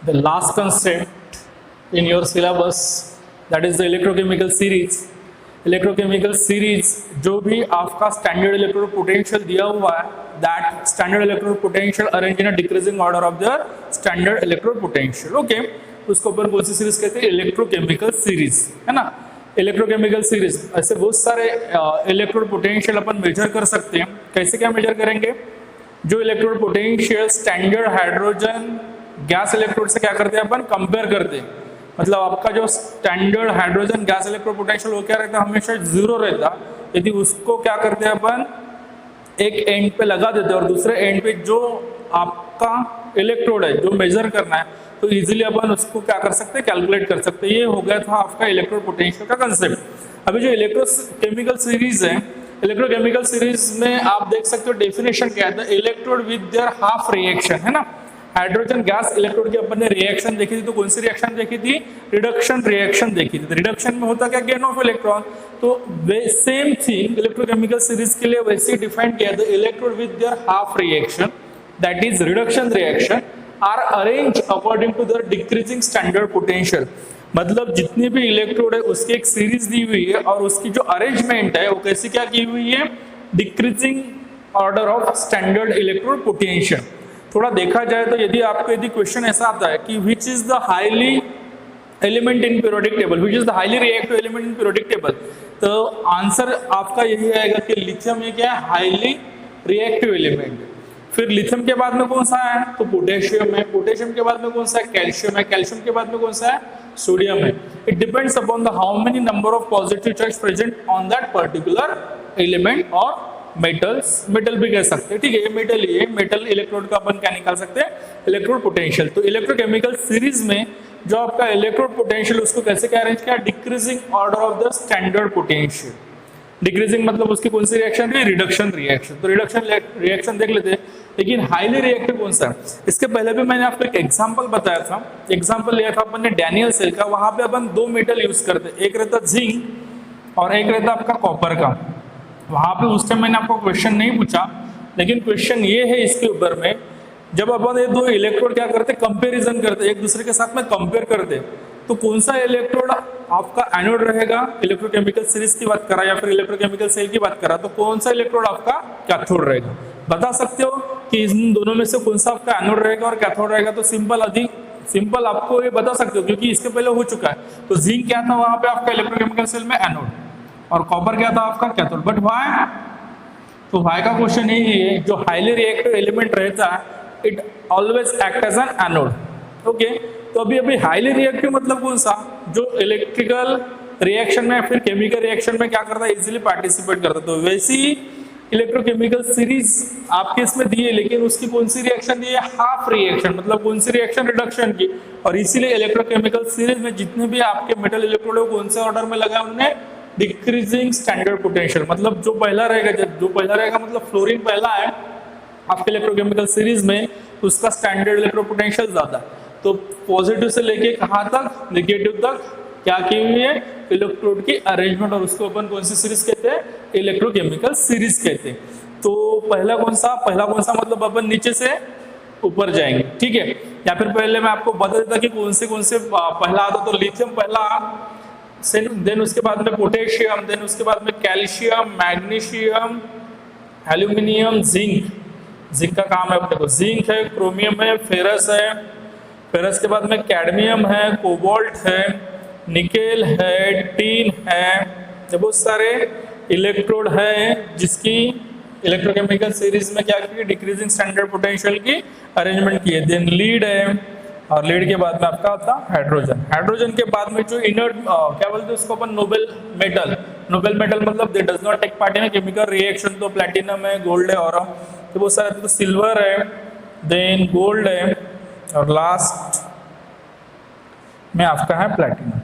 the last concept in your syllabus, that is the electrochemical series. Electrochemical series जो भी आपका standard electrode potential दिया हुआ है, that standard electrode potential arrange in a decreasing order of their standard electrode potential. Okay, उसको अपन कौन सी series कहते हैं? इलेक्ट्रोकेमिकल सीरीज, है ना. इलेक्ट्रोकेमिकल सीरीज ऐसे बहुत सारे इलेक्ट्रोड पोटेंशियल अपन मेजर कर सकते हैं. कैसे क्या मेजर करेंगे? जो electrode potential standard hydrogen gas electrode से क्या करते हैं अपन? कंपेयर करते हैं. मतलब आपका जो standard hydrogen gas electrode potential वो क्या रहता है? हमेशा जीरो रहता. यदि उसको क्या करते हैं अपन? एक एंड पे लगा देते हैं और दूसरे एंड पे जो आपका इलेक्ट्रोड है जो मेजर करना है, तो इजीली अपन उसको क्या कर सकते हैं? कैलकुलेट कर सकते हैं. ये हो गया था आपका इलेक्ट्रोड पोटेंशियल का कंसेप्ट. अभी जो इलेक्ट्रोकेमिकल सीरीज है, इलेक्ट्रोकेमिकल सीरीज में आप देख सकते हो डेफिनेशन क्या है. Electrode with their half reaction, है ना. हाइड्रोजन गैस इलेक्ट्रोड की अपन ने रिएक्शन देखी थी, तो कौन सी रिएक्शन देखी थी? रिडक्शन रिएक्शन देखी थी. रिडक्शन में होता क्या? Gain of electron. तो सेम थिंग इलेक्ट्रोकेमिकल सीरीज के लिए वैसे ही डिफाइन किया था. Electrode with their half reaction, that is reduction reaction, are arrange according to their decreasing standard potential. मतलब जितनी भी इलेक्ट्रोड है उसकी एक सीरीज दी हुई है और उसकी जो अरेंजमेंट है वो कैसी क्या की हुई है? Decreasing order of standard electrode potential. थोड़ा देखा जाए तो यदि क्वेश्चन ऐसा आता है कि which is the highly element in periodic table, which is the highly reactive element in periodic table, तो आंसर आपका यही आएगा कि लिथियम ये क्या है? Highly reactive element. फिर लिथियम के बाद में कौन सा है? तो पोटेशियम है. पोटेशियम के बाद में कौन सा है? कैल्शियम है. कैल्शियम के बाद में कौन सा है? सोडियम है. It depends upon the how many number of positive charge present on that particular element और मेटल्स. मेटल भी कह सकते हैं, ठीक है. ये मेटल, ये मेटल इलेक्ट्रोड का अपन क्या निकाल सकते हैं? Electrode potential. तो इलेक्ट्रोकेमिकल सीरीज में जो आपका इलेक्ट्रोड पोटेंशियल उसको कैसे क्या अरेंज किया? Decreasing order of the standard potential. Decreasing मतलब उसकी कौन सी रिएक्शन है? Reduction reaction. तो रिडक्शन रिएक्शन देख लेते हैं. लेकिन हाईली रिएक्टिव कौन सा है? इसके पहले भी मैंने आपको एक एग्जांपल बताया था. एग्जांपल लिया था अपन ने डैनियल सेल का. वहां पे अपन दो मेटल यूज करते, एक रहता जिंक और एक रहता आपका कॉपर का. वहां पे उस टाइम मैंने आपको क्वेश्चन नहीं पूछा, लेकिन क्वेश्चन ये है इसके ऊपर में, जब अपन ये दो इलेक्ट्रोड क्या करते? कंपैरिजन करते, एक दूसरे के साथ में कंपेयर करते, तो कौन सा इलेक्ट्रोड आपका एनोड रहेगा? इलेक्ट्रोकेमिकल सीरीज की बात करा या फिर इलेक्ट्रोकेमिकल सेल की बात करा, तो कौन सा इलेक्ट्रोड आपका कैथोड रहेगा? बता सकते हो कि इन दोनों में से कौन सा आपका एनोड रहेगा और कैथोड रहेगा? तो सिंपल आपको ये बता सकते हो क्योंकि इसके पहले हो चुका है. तो जिंक क्या था वहां पे आपका इलेक्ट्रोकेमिकल सेल में? एनोड. और कॉपर क्या था आपका? कैथोड. But why? तो व्हाई का क्वेश्चन यही है, जो हाईली रिएक्टिव एलिमेंट रहता है it always act as an anode. Okay, तो अभी हाईली रिएक्टिव मतलब कौन सा? जो इलेक्ट्रिकल रिएक्शन में फिर केमिकल रिएक्शन में क्या करता है? इजीली पार्टिसिपेट करता है. तो वैसी इलेक्ट्रोकेमिकल सीरीज आपके इसमें दी है, लेकिन उसकी कौन सी रिएक्शन दी है? Half reaction. मतलब कौन सी रिएक्शन? रिडक्शन की. और इसीलिए इलेक्ट्रोकेमिकल सीरीज में जितने भी आपके मेटल इलेक्ट्रोड है कौन से ऑर्डर में लगा उन्होंने? Decreasing standard potential. मतलब जो पहला रहेगा मतलब फ्लोरीन पहला है आपके इलेक्ट्रोकेमिकल सीरीज में, उसका स्टैंडर्ड इलेक्ट्रो पोटेंशियल ज्यादा. तो पॉजिटिव से लेके कहां तक? नेगेटिव तक क्या की हुई है? इलेक्ट्रोड की अरेंजमेंट. और उसको अपन कौन सी सीरीज कहते हैं? इलेक्ट्रोकेमिकल सीरीज कहते हैं. तो पहला कौन सा मतलब अपन नीचे से ऊपर जाएंगे, ठीक है. या फिर पहले मैं आपको बता देता कि कौन से पहला आता. तो लिथियम पहला, देन उसके बाद में पोटेशियम, देन उसके बाद में कैल्शियम, मैग्नीशियम, एल्यूमिनियम, जिंक का काम है अपने को. जिंक है, क्रोमियम है, फेरस है. फेरस के बाद में कैडमियम है, कोबाल्ट है, निकेल है, टीन है. बहुत सारे इलेक्ट्रोड है जिसकी इलेक्ट्रोकेमिकल सीरीज में क्या की? डिक्रीजिंग स्टैंडर्ड पोटेंशियल की अरेंजमेंट की है. देन लीड है, और लीड के बाद में आपका आता हाइड्रोजन. हाइड्रोजन के बाद में जो इनर्ट क्या बोलते हैं उसको अपन? नोबेल मेटल मतलब they does not take part in chemical reaction. तो प्लैटिनम है, गोल्ड है, और तो बहुत सारे. तो सिल्वर है, देन गोल्ड है, और लास्ट में आपका है प्लैटिनम.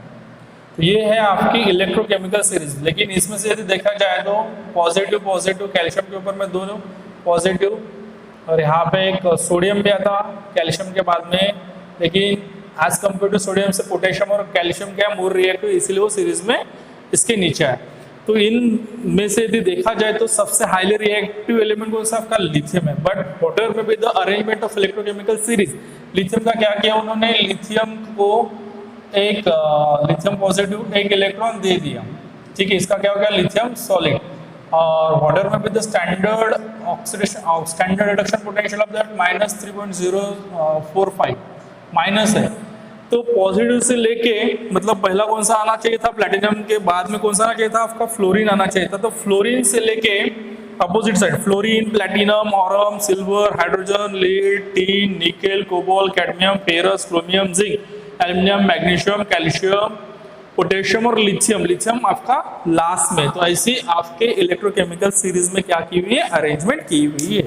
तो ये है आपकी इलेक्ट्रोकेमिकल सीरीज. लेकिन इसमें से यदि देखा जाए तो पॉजिटिव कैल्शियम के ऊपर में दोनों पॉजिटिव, और यहाँ पे एक सोडियम भी आता कैल्शियम के बाद में. लेकिन एज कम्पेयर टू सोडियम से पोटेशियम और कैल्शियम क्या मोर रिएक्टिव, इसीलिए वो सीरीज में इसके नीचे है. तो इन में से यदि देखा जाए तो सबसे हाईली रिएक्टिव एलिमेंट कौन सा आपका लिथियम है। बट व्हाटएवर में be the arrangement of electrochemical series, lithium का क्या किया उन्होंने, लिथियम को एक लिथियम पॉजिटिव एक इलेक्ट्रॉन दे दिया, ठीक है, इसका क्या हो गया लिथियम सॉलिड। और व्हाटएवर में be the standard oxidation standard reduction potential of that -3.045 minus है। तो पॉजिटिव से लेके मतलब पहला कौन सा आना चाहिए था प्लैटिनम के बाद में कौन सा आना चाहिए था आपका फ्लोरीन आना चाहिए था। तो फ्लोरीन से लेके opposite side fluorine, platinum, Aurum, silver, hydrogen, lead, tin, nickel, cobalt, cadmium, ferrous, chromium, zinc, aluminium, magnesium, calcium, potassium और लिथियम, लिथियम आपका लास्ट में। तो ऐसी आपके इलेक्ट्रोकेमिकल सीरीज में क्या की हुई है, अरेंजमेंट की हुई है।